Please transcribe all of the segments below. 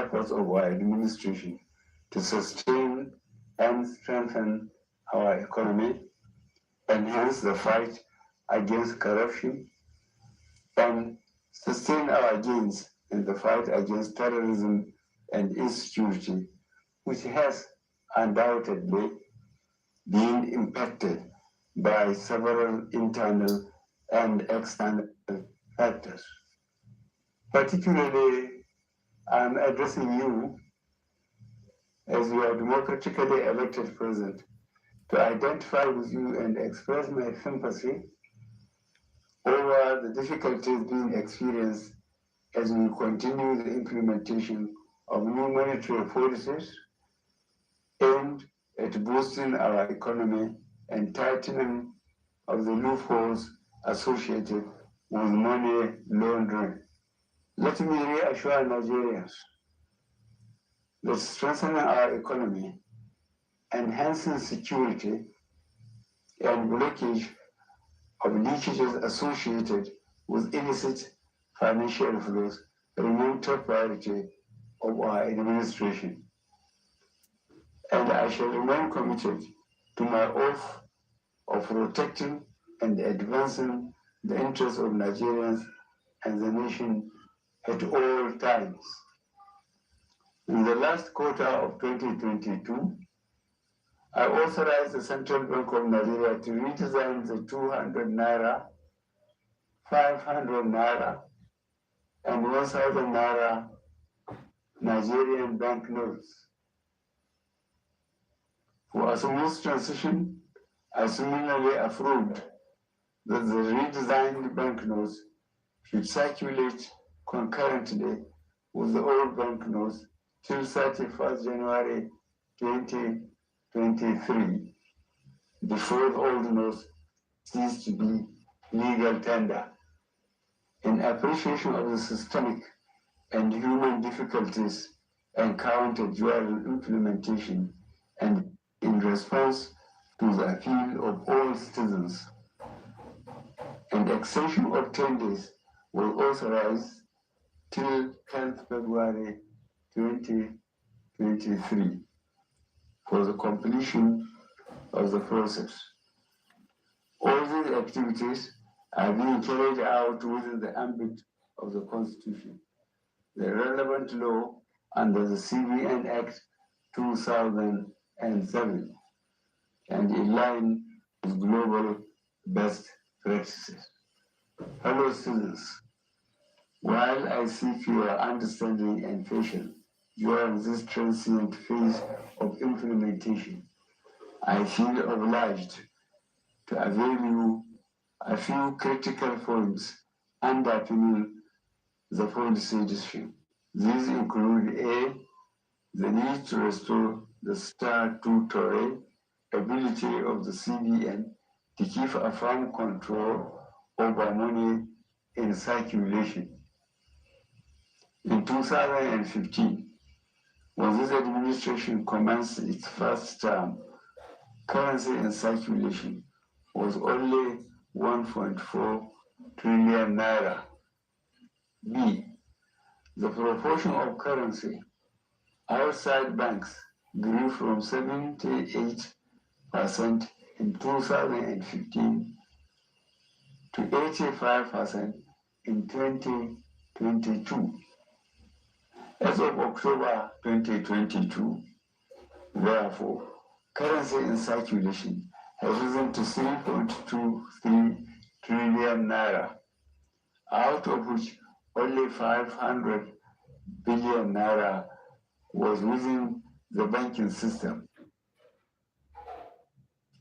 efforts of our administration to sustain and strengthen our economy, enhance the fight against corruption, and sustain our gains in the fight against terrorism and insecurity, which has undoubtedly been impacted by several internal and external factors. Particularly, I'm addressing you as your democratically elected president to identify with you and express my sympathy over the difficulties being experienced as we continue the implementation of new monetary policies aimed at boosting our economy and tightening of the loopholes associated with money laundering. Let me reassure Nigerians that strengthening our economy, enhancing security, and blockage of leakages associated with illicit financial flows remain top priority of our administration. And I shall remain committed to my oath of protecting and advancing the interests of Nigerians and the nation at all times. In the last quarter of 2022, I authorized the Central Bank of Nigeria to redesign the 200 Naira, 500 Naira, and 1,000 Naira Nigerian banknotes. For a smooth transition, I similarly approved that the redesigned banknotes should circulate concurrently with the old banknotes till 31st January 2023, before the old notes cease to be legal tender. In appreciation of the systemic and human difficulties encountered during implementation and in response to the appeal of all citizens, an extension of 10 days was authorized till 10th February 2023 for the completion of the process. All these activities are being carried out within the ambit of the Constitution, the relevant law under the CBN Act 2007, and in line with global best practices. Fellow citizens, while I seek your understanding and patience during this transient phase of implementation, I feel obliged to avail you a few critical points underpinning the policy decision. These include A, the need to restore the statutory ability of the CBN to keep a firm control over money in circulation. In 2015, when this administration commenced its first term, currency in circulation was only 1.4 trillion naira. B, the proportion of currency outside banks grew from 78% in 2015 to 85% in 2022. As of October 2022, therefore, currency in circulation has risen to 3.23 trillion naira, out of which only 500 billion naira was within the banking system.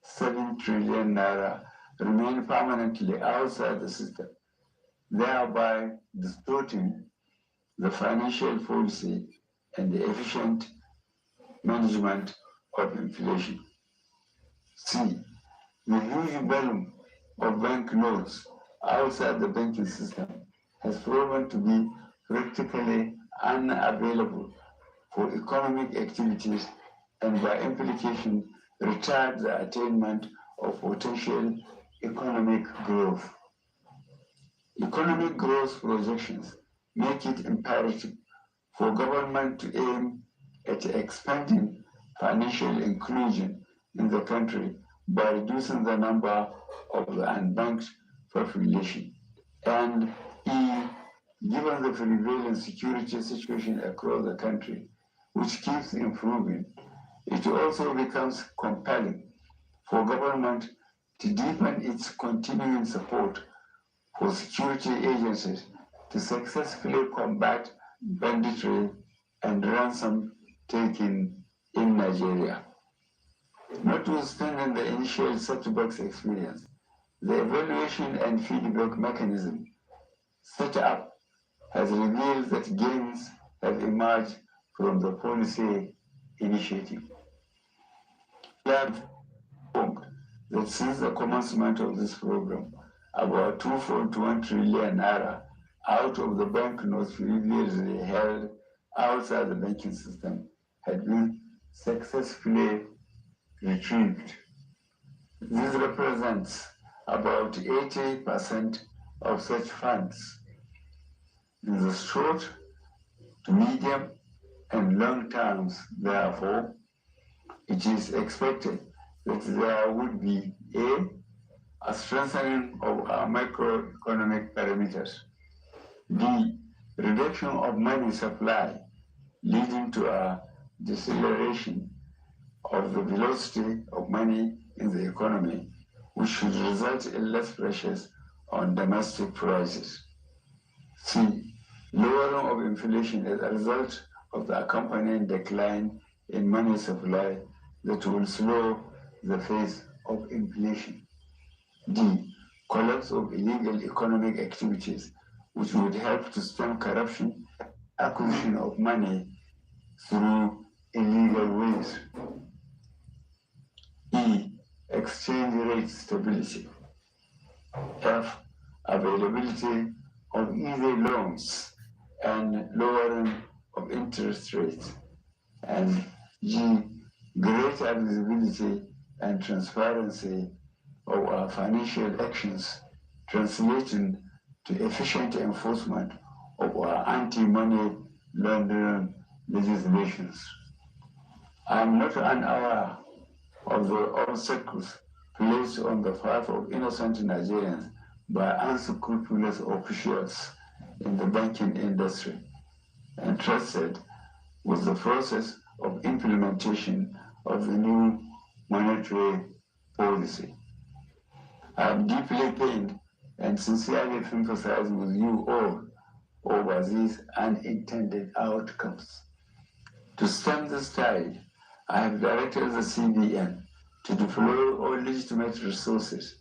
7 trillion naira remain permanently outside the system, thereby distorting the financial policy and the efficient management of inflation. C, the huge volume of banknotes outside the banking system has proven to be practically unavailable for economic activities and by implication retard the attainment of potential economic growth. Economic growth projections make it imperative for government to aim at expanding financial inclusion in the country by reducing the number of the unbanked population. And E, given the prevailing security situation across the country, which keeps improving, it also becomes compelling for government to deepen its continuing support for security agencies to successfully combat banditry and ransom taking in Nigeria. Notwithstanding the initial setbacks experience, the evaluation and feedback mechanism set up has revealed that gains have emerged from the policy initiative. We have informed that since the commencement of this program, about 2.1 trillion naira out of the banknotes previously held outside the banking system had been successfully retrieved. This represents about 80% of such funds. In the short to medium and long terms, therefore, it is expected that there would be a strengthening of our macroeconomic parameters, B, reduction of money supply, leading to a deceleration of the velocity of money in the economy, which should result in less pressures on domestic prices. C, lowering of inflation as a result of the accompanying decline in money supply that will slow the pace of inflation. D, collapse of illegal economic activities, which would help to stem corruption, acquisition of money through illegal ways. E, exchange rate stability. F, availability of easy loans and lowering of interest rates. And G, greater visibility and transparency of our financial actions, translating to efficient enforcement of our anti-money laundering legislations. I am not unaware of the obstacles placed on the path of innocent Nigerians by unscrupulous officials in the banking industry, entrusted with the process of implementation of the new monetary policy. I am deeply pained and sincerely sympathize with you all over these unintended outcomes. To stem this tide, I have directed the CBN to deploy all legitimate resources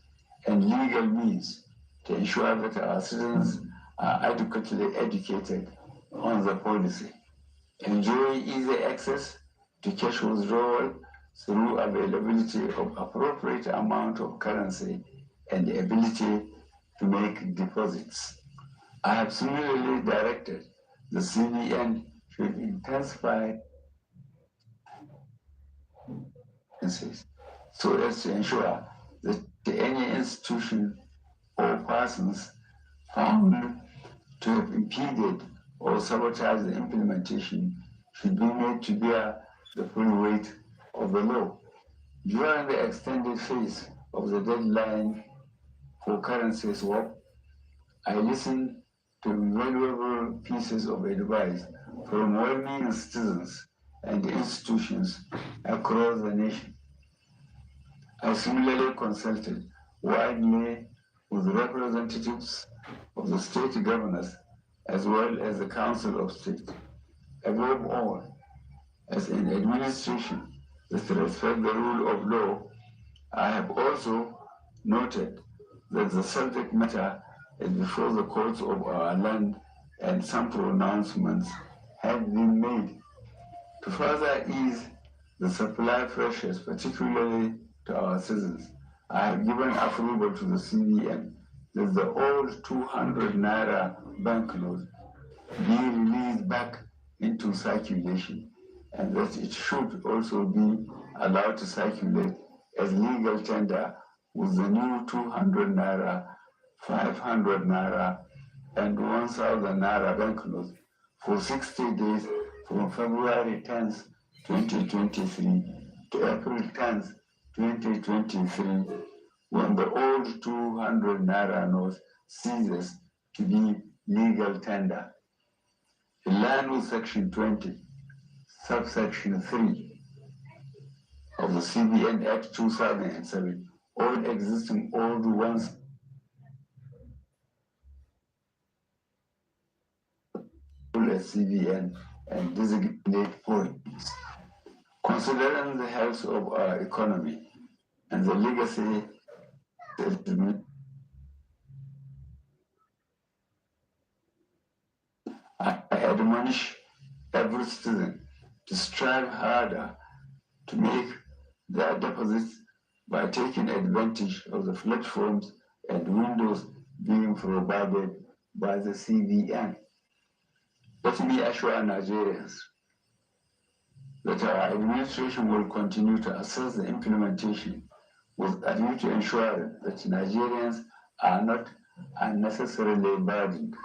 and legal means to ensure that our citizens are adequately educated on the policy, enjoy easy access to cash withdrawal through availability of appropriate amount of currency and the ability to make deposits. I have similarly directed the CBN should intensify so as to ensure that any institution or persons found to have impeded or sabotaged the implementation should be made to bear the full weight of the law. During the extended phase of the deadline for currency swap, I listened to invaluable pieces of advice from well-meaning citizens and institutions across the nation. I similarly consulted widely with representatives of the state governors as well as the Council of State. Above all, as an administration that respects the rule of law, I have also noted that the subject matter is before the courts of our land and some pronouncements have been made. To further ease the supply pressures, particularly to our citizens, I have given approval to the CBN that the old 200 naira banknote be released back into circulation, and that it should also be allowed to circulate as legal tender with the new 200 naira, 500 naira, and 1,000 naira banknotes for 60 days from February 10th, 2023 to April 10th, 2023, when the old 200 Naira note ceases to be legal tender. In line with Section 20, subsection 3 of the CBN Act 2007, all existing old ones as CBN and designate points. Considering the health of our economy and the legacy I admonish every citizen to strive harder to make their deposits by taking advantage of the platforms and windows being provided by the CBN. Let me assure Nigerians that our administration will continue to assess the implementation with a view to ensure that Nigerians are not unnecessarily burdened.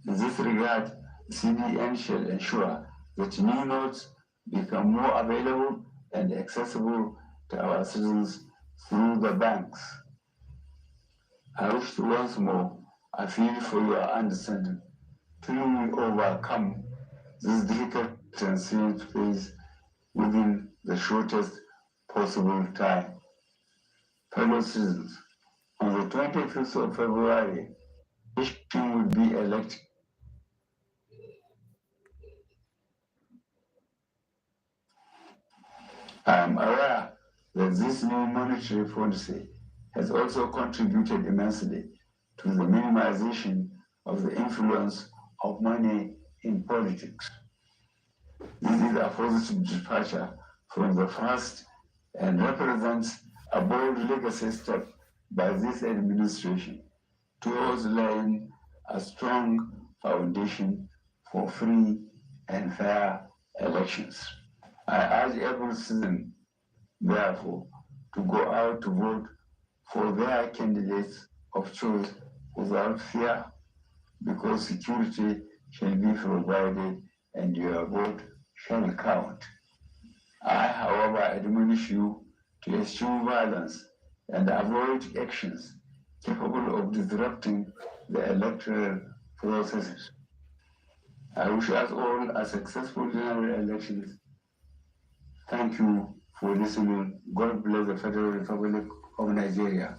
In this regard, the CBN shall ensure that new notes become more available and accessible to our citizens through the banks. I wish to once more appeal for your understanding till we overcome this difficult transient phase within the shortest possible time. Fellow citizens, on the 25th of February, election will be elected. I am aware that this new monetary policy has also contributed immensely to the minimization of the influence of money in politics. This is a positive departure from the past and represents a bold legacy step by this administration towards laying a strong foundation for free and fair elections. I urge every citizen, therefore, to go out to vote for their candidates of choice without fear, because security shall be provided and your vote shall count. I, however, admonish you to eschew violence and avoid actions capable of disrupting the electoral processes. I wish us all a successful general elections. Thank you for listening. God bless the Federal Republic of Nigeria.